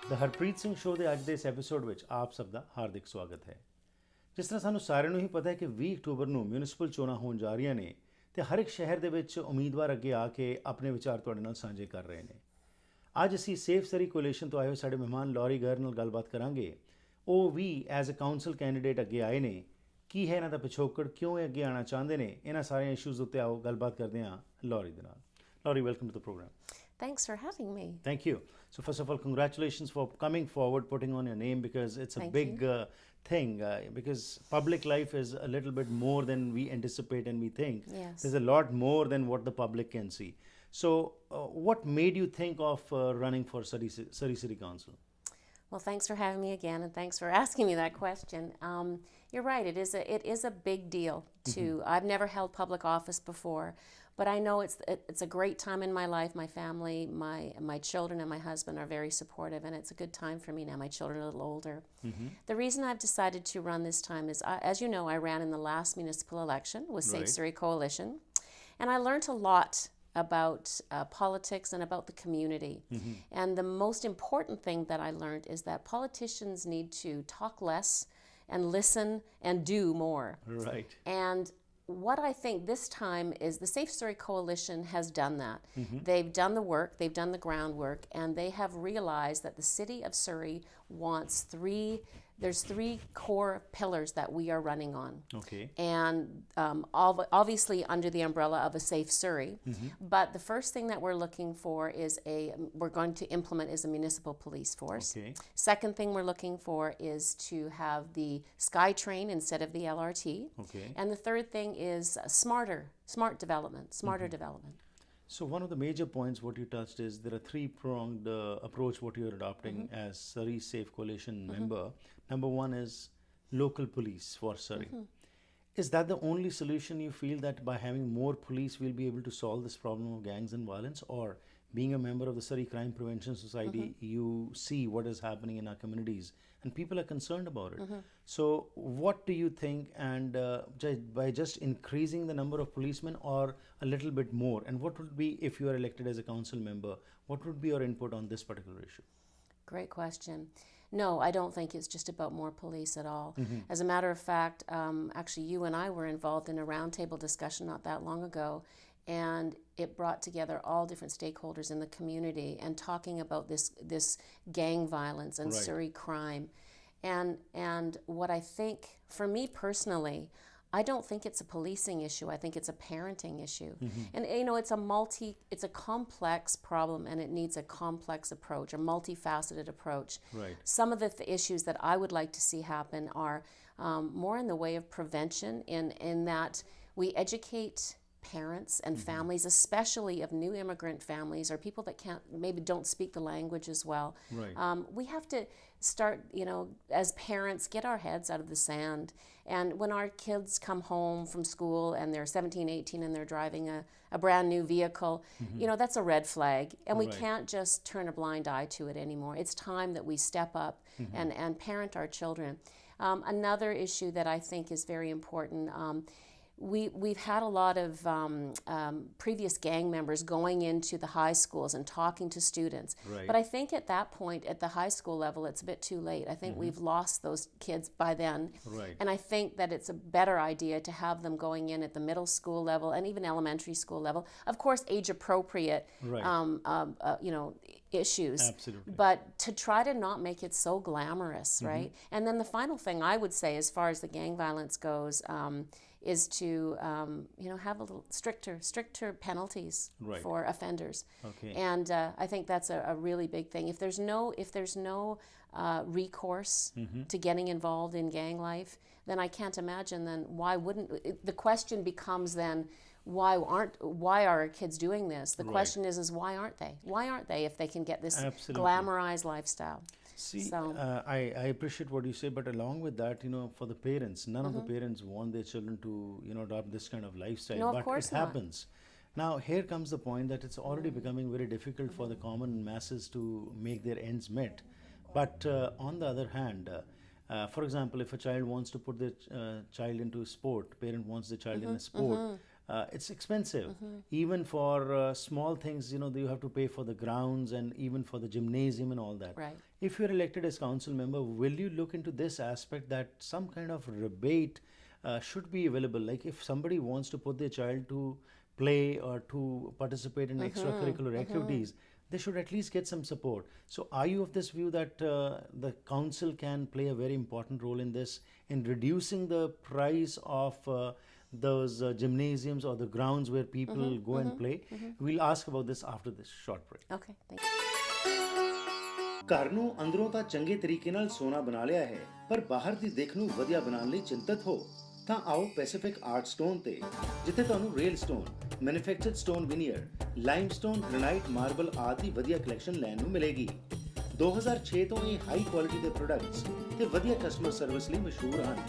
ਦ Harpreet Singh show ਦੇ ਅੱਜ ਦੇ ਇਸ ਐਪੀਸੋਡ ਵਿੱਚ ਆਪ ਸਭ ਦਾ ਹਾਰਦਿਕ ਸਵਾਗਤ ਹੈ। ਜਿਸ ਤਰ੍ਹਾਂ ਸਾਨੂੰ ਸਾਰਿਆਂ ਨੂੰ ਹੀ ਪਤਾ ਹੈ ਕਿ 20 ਅਕਤੂਬਰ ਨੂੰ ਮਿਊਨਿਸਪਲ ਚੋਣਾਂ ਹੋਣ ਜਾ ਰਹੀਆਂ ਨੇ ਤੇ ਹਰ ਇੱਕ ਸ਼ਹਿਰ ਦੇ ਵਿੱਚ ਉਮੀਦਵਾਰ ਅੱਗੇ ਆ ਕੇ ਆਪਣੇ ਵਿਚਾਰ ਤੁਹਾਡੇ ਨਾਲ ਸਾਂਝੇ ਕਰ ਰਹੇ ਨੇ। ਅੱਜ ਅਸੀਂ ਸੇਫ ਸਰੀ ਕੋਲੀਸ਼ਨ ਤੋਂ ਆਏ ਹੋਏ ਸਾਡੇ ਮਹਿਮਾਨ ਲੌਰੀ ਗਰ ਨਾਲ ਗੱਲਬਾਤ ਕਰਾਂਗੇ। ਉਹ ਵੀ ਐਜ਼ ਅ ਕਾਉਂਸਲ ਕੈਂਡੀਡੇਟ ਅੱਗੇ ਆਏ ਨੇ। ਕੀ ਹੈ ਇਹਨਾਂ ਦਾ ਪਿਛੋਕੜ, ਕਿਉਂ ਇਹ ਅੱਗੇ ਆਉਣਾ ਚਾਹੁੰਦੇ ਨੇ, ਇਹਨਾਂ ਸਾਰੀਆਂ ਇਸ਼ੂਜ਼ ਉੱਤੇ ਆਓ ਗੱਲਬਾਤ ਕਰਦੇ ਹਾਂ ਲੌਰੀ ਦੇ ਨਾਲ। Laurie, welcome to the programme. Thanks for having me. Thank you. So first of all, congratulations for coming forward, putting on your name, because it's a Thank big thing, because public life is a little bit more than we anticipate and we think. Yes. There's a lot more than what the public can see. So what made you think of running for Surrey City Council? Well, thanks for having me again, and thanks for asking me that question. You're right. It is a big deal. I've never held public office before, but I know it's a great time in my life. My family, my children, and my husband are very supportive, and it's a good time for me now. My children are a little older. The reason I've decided to run this time is, as you know, I ran in the last municipal election with Safe Right. Surrey Coalition, and I learned a lot about politics and about the community. And the most important thing that I learned is that politicians need to talk less and listen and do more. Right. And what I think this time is the Safe Surrey Coalition has done that. They've done the work, they've done the groundwork, and they have realized that the city of Surrey wants there's three core pillars that we are running on. Okay. And obviously under the umbrella of a Safe Surrey. But the first thing that we're looking for is we're going to implement is a municipal police force. Okay. Second thing we're looking for is to have the SkyTrain instead of the LRT. Okay. And the third thing is smart development. So one of the major points what you touched is there are three-pronged approach what you're adopting as Surrey Safe Coalition member. Number one is local police for Surrey. Is that the only solution you feel that by having more police we'll be able to solve this problem of gangs and violence? Or being a member of the Surrey Crime Prevention Society, you see what is happening in our communities and people are concerned about it. So what do you think, and by just increasing the number of policemen or a little bit more, and what would be, if you are elected as a council member, what would be your input on this particular issue? Great question. No, I don't think it's just about more police at all. As a matter of fact, actually you and I were involved in a roundtable discussion not that long ago, and it brought together all different stakeholders in the community and talking about this gang violence and Right. Surrey crime. And what I think, for me personally, I don't think it's a policing issue. I think it's a parenting issue. And it's a complex problem, and it needs a complex approach, a multifaceted approach. Right. Some of the issues that I would like to see happen are more in the way of prevention, in that we educate parents and families, especially of new immigrant families or people that maybe don't speak the language as well. Right. We have to start, as parents, get our heads out of the sand. And when our kids come home from school and they're 17, 18 and they're driving a brand new vehicle, that's a red flag. And we Right. can't just turn a blind eye to it anymore. It's time that we step up and parent our children. Another issue that I think is very important, we've had a lot of previous gang members going into the high schools and talking to students. Right. But I think at that point, at the high school level, it's a bit too late. I think we've lost those kids by then. Right. And I think that it's a better idea to have them going in at the middle school level and even elementary school level. Of course, age appropriate, Right. issues. Absolutely. But to try to not make it so glamorous, right? And then the final thing I would say, as far as the gang violence goes, is to have a little stricter penalties Right. for offenders. Okay. And I think that's a really big thing. If there's no recourse to getting involved in gang life, then I can't imagine then why wouldn't the question becomes then, why are our kids doing this? The Right. question is why aren't they? Why aren't they, if they can get this Absolutely. glamorized lifestyle? See, So- I appreciate what you say, but along with that, for the parents, none of the parents want their children to, adopt this kind of lifestyle. No, of but course it not. happens. Now, here comes the point that it's already becoming very difficult for the common masses to make their ends meet. But on the other hand, for example, if a child wants to put their child into a sport, parent wants the child in a sport, it's expensive. Even for small things, you have to pay for the grounds and even for the gymnasium and all that. Right. If you're elected as council member, will you look into this aspect that some kind of rebate should be available? Like if somebody wants to put their child to play or to participate in extracurricular activities, they should at least get some support. So are you of this view that the council can play a very important role in this, in reducing the price of those gymnasiums or the grounds where people go and play? We'll ask about this after this short break. Okay, thank you. ਘਰ ਨੂੰ ਅੰਦਰੋਂ ਤਾਂ ਚੰਗੇ ਤਰੀਕੇ ਨਾਲ ਸੋਨਾ ਬਣਾ ਲਿਆ ਹੈ, ਪਰ ਬਾਹਰ ਦੀ ਦਿੱਖ ਨੂੰ ਵਧੀਆ ਬਣਾਉਣ ਲਈ ਚਿੰਤਤ ਹੋ ਤਾਂ ਆਓ ਪੈਸੀਫਿਕ ਆਰਟ ਸਟੋਨ ਤੇ, ਜਿੱਥੇ ਤੁਹਾਨੂੰ real stone, manufactured stone veneer, limestone, granite, marble ਆਦਿ ਦੀ ਵਧੀਆ ਕਲੈਕਸ਼ਨ ਲੈਣ ਨੂੰ ਮਿਲੇਗੀ। 2006 ਤੋਂ ਇਹ ਹਾਈ ਕੁਆਲਿਟੀ ਦੇ ਪ੍ਰੋਡਕਟਸ ਤੇ ਵਧੀਆ ਕਸਟਮਰ ਸਰਵਿਸ ਲਈ ਮਸ਼ਹੂਰ ਹਨ।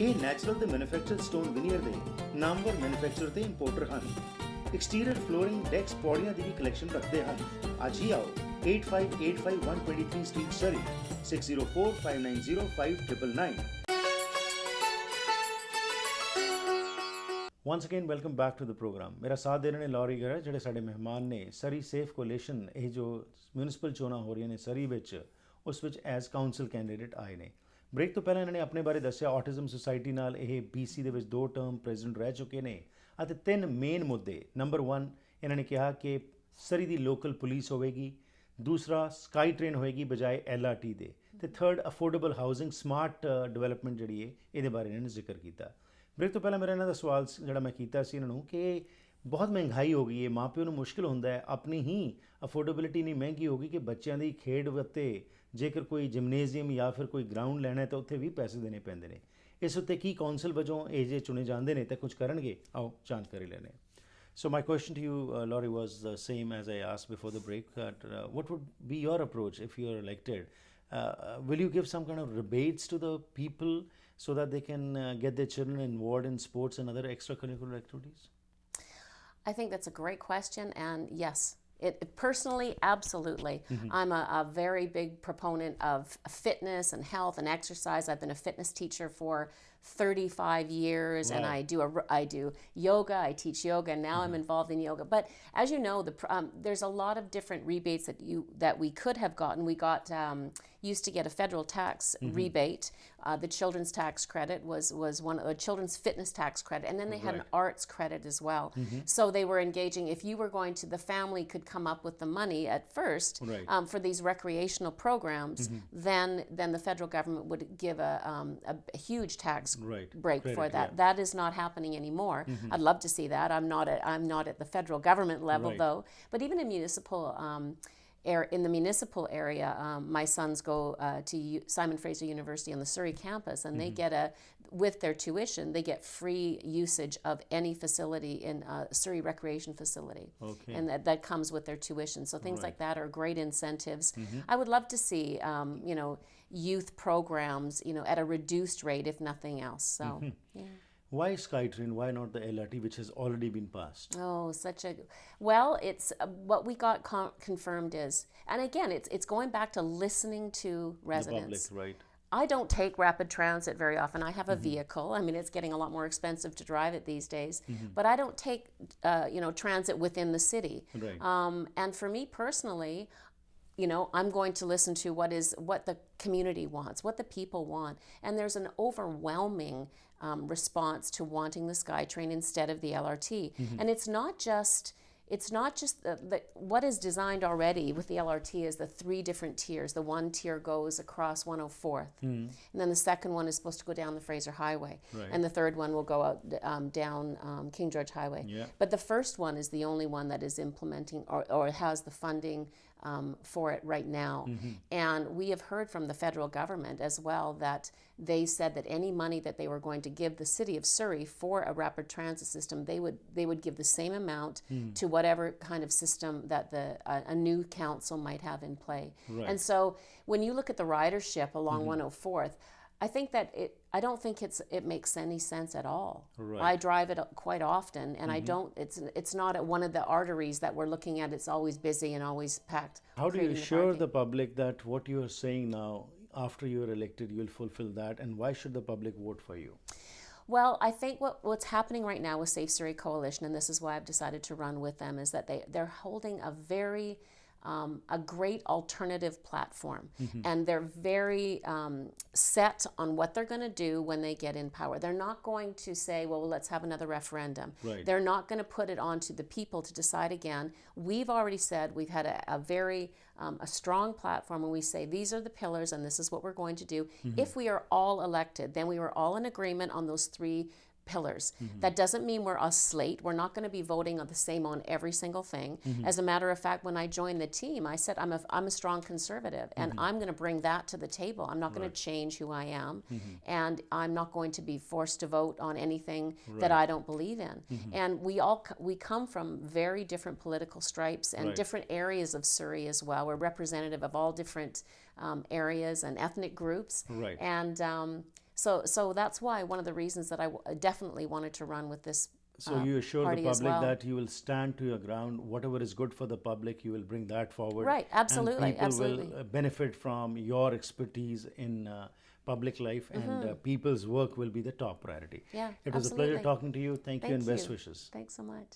ਇਹ ਨੈਚੁਰਲ ਤੇ ਮੈਨੂਫੈਕਚਰਡ ਸਟੋਨ ਵਿਨੀਅਰ ਦੇ ਨਾਮਵਰ ਮੈਨੂਫੈਕਚਰਰ ਤੇ ਇੰਪੋਰਟਰ ਹਨ। ਐਕਸਟੀਰੀਅਰ ਫਲੋਰਿੰਗ, ਡੈਕਸ, ਪੌੜੀਆਂ ਦੀ ਵੀ ਕਲੈਕਸ਼ਨ ਰੱਖਦੇ ਹਨ। ਅੱਜ ਹੀ ਆਓ 8585 123 Street, Surrey, 604 590 5999. Once again, welcome back to the program. मेरा साथ दे रहे हैं लॉरी गैरा, ਜਿਹੜੇ ਸਾਡੇ ਮਹਿਮਾਨ ਨੇ ਸਰੀ ਸੇਫ ਕੋਲੀਸ਼ਨ। ਇਹ ਜੋ ਮਿਊਨਿਸਪਲ ਚੋਣਾਂ ਹੋ ਰਹੀਆਂ ਨੇ ਸਰੀ ਵਿੱਚ, ਉਸ ਵਿੱਚ ਐਜ਼ ਕਾਉਂਸਲ ਕੈਂਡੀਡੇਟ ਆਏ ਨੇ। ਬ੍ਰੇਕ ਤੋਂ ਪਹਿਲਾਂ ਇਹਨਾਂ ਨੇ ਆਪਣੇ ਬਾਰੇ ਦੱਸਿਆ। ਆਟਿਜ਼ਮ ਸੁਸਾਇਟੀ ਨਾਲ ਇਹ BC ਦੇ ਵਿੱਚ 2 ਟਰਮ ਪ੍ਰੈਜ਼ੀਡੈਂਟ ਰਹਿ ਚੁੱਕੇ ਨੇ ਅਤੇ 3 ਮੇਨ ਮੁੱਦੇ। ਨੰਬਰ 1, ਇਹਨਾਂ ਨੇ ਕਿਹਾ ਕਿ ਸਰੀ ਦੀ ਲੋਕਲ ਪੁਲਿਸ ਹੋਵੇਗੀ। ਦੂਸਰਾ, ਸਕਾਈ ਟ੍ਰੇਨ ਹੋਏਗੀ ਬਜਾਏ LRT ਦੇ। ਤੇ third, affordable housing, smart development ਜਿਹੜੀ ਹੈ, ਇਹਦੇ ਬਾਰੇ ਇਹਨਾਂ ਨੇ ਜ਼ਿਕਰ ਕੀਤਾ। ਬ੍ਰੇਕ ਤੋਂ ਪਹਿਲਾਂ ਮੇਰਾ ਇਹਨਾਂ ਦਾ ਸਵਾਲ ਜਿਹੜਾ ਮੈਂ ਕੀਤਾ ਸੀ ਇਹਨਾਂ ਨੂੰ ਕਿ ਬਹੁਤ ਮਹਿੰਗਾਈ ਹੋ ਗਈ ਹੈ, ਮਾਂ ਪਿਓ ਨੂੰ ਮੁਸ਼ਕਿਲ ਹੁੰਦਾ ਹੈ, ਆਪਣੀ ਹੀ ਅਫੋਰਡੇਬਿਲਿਟੀ ਇੰਨੀ ਮਹਿੰਗੀ ਹੋ ਗਈ ਕਿ ਬੱਚਿਆਂ ਦੀ ਖੇਡ ਉੱਤੇ ਜੇਕਰ ਕੋਈ ਜਿਮਨੇਜ਼ੀਅਮ ਜਾਂ ਫਿਰ ਕੋਈ ਗਰਾਊਂਡ ਲੈਣਾ ਹੈ ਤਾਂ ਉੱਥੇ ਵੀ ਪੈਸੇ ਦੇਣੇ ਪੈਂਦੇ ਨੇ। ਇਸ ਉੱਤੇ ਕੀ ਕੌਂਸਲ ਵਜੋਂ ਇਹ ਜੇ ਚੁਣੇ ਜਾਂਦੇ ਨੇ ਤਾਂ ਕੁਝ ਕਰਨਗੇ? ਆਓ ਜਾਣਕਾਰੀ ਲੈਣੇ। So my question to you, Laurie, was the same as I asked before the break. What would be your approach if you are elected? Will you give some kind of rebates to the people so that they can get their children involved in sports and other extracurricular activities? I think that's a great question, and yes, personally, absolutely. I'm a very big proponent of fitness and health and exercise. I've been a fitness teacher for 35 years. Wow. And I do yoga, I teach yoga, and now I'm involved in yoga. But as you know, there's a lot of different rebates that we could have gotten. We used to get a federal tax rebate. The children's tax credit was one, a children's fitness tax credit, and then they had an arts credit as well. So they were engaging. If you were going to, the family could come up with the money at first for these recreational programs, then the federal government would give a huge tax break for that. Yeah. That is not happening anymore. I'd love to see that. I'm not at the federal government level though. But even in municipal in the municipal area, my sons go to Simon Fraser University on the Surrey campus, and they get with their tuition, they get free usage of any facility in Surrey recreation facility. Okay. And that comes with their tuition. So things like that are great incentives. I would love to see, youth programs, at a reduced rate, if nothing else. So, yeah. Why SkyTrain? Why not the LRT, which has already been passed? Oh, well, it's what we got confirmed is, and again, it's going back to listening to residents. The public, right? I don't take rapid transit very often. I have a vehicle. I mean, it's getting a lot more expensive to drive it these days. But I don't take, transit within the city. Right. And for me personally, I'm going to listen to what the community wants, what the people want. And there's an overwhelming response to wanting the SkyTrain instead of the LRT. And it's not just what is designed already with the LRT is the 3 different tiers. The one tier goes across 104th, and then the second one is supposed to go down the Fraser Highway, and the third one will go out down King George Highway. Yeah. But the first one is the only one that is implementing or has the funding for it right now. And we have heard from the federal government as well that they said that any money that they were going to give the city of Surrey for a rapid transit system, they would give the same amount to whatever kind of system that a new council might have in play. And so when you look at the ridership along 104th, I think that I don't think it makes any sense at all. Right. I drive it quite often, and I don't. It's not at one of the arteries that we're looking at. It's always busy and always packed. How do you creating the assure parking. the public that what you are saying now, after you are elected, you will fulfill that? And why should the public vote for you? Well, I think what's happening right now with Safe Surrey Coalition, and this is why I've decided to run with them, is that they're holding a great alternative platform, and they're very set on what they're going to do when they get in power. They're not going to say, well, let's have another referendum. Right. They're not going to put it on to the people to decide again. We've already said we've had a very a strong platform, and we say these are the pillars and this is what we're going to do. If we are all elected, then we were all in agreement on those three pillars. That doesn't mean we're a slate. We're not going to be voting on the same on every single thing. As a matter of fact, when I joined the team, I said I'm a strong conservative, and I'm going to bring that to the table. I'm not going to change who I am, and I'm not going to be forced to vote on anything that I don't believe in. And we come from very different political stripes and different areas of Surrey as well. We're representative of all different areas and ethnic groups. Right. And so that's why one of the reasons that I definitely wanted to run with this So you assure the party as public well. that you will stand to your ground. Whatever is good for the public, you will bring that forward. Right, absolutely, And people absolutely. will benefit from your expertise in public life, and people's work will be the top priority. Yeah, It was a absolutely. pleasure talking to you. Thank you, and best you. wishes. Thanks so much.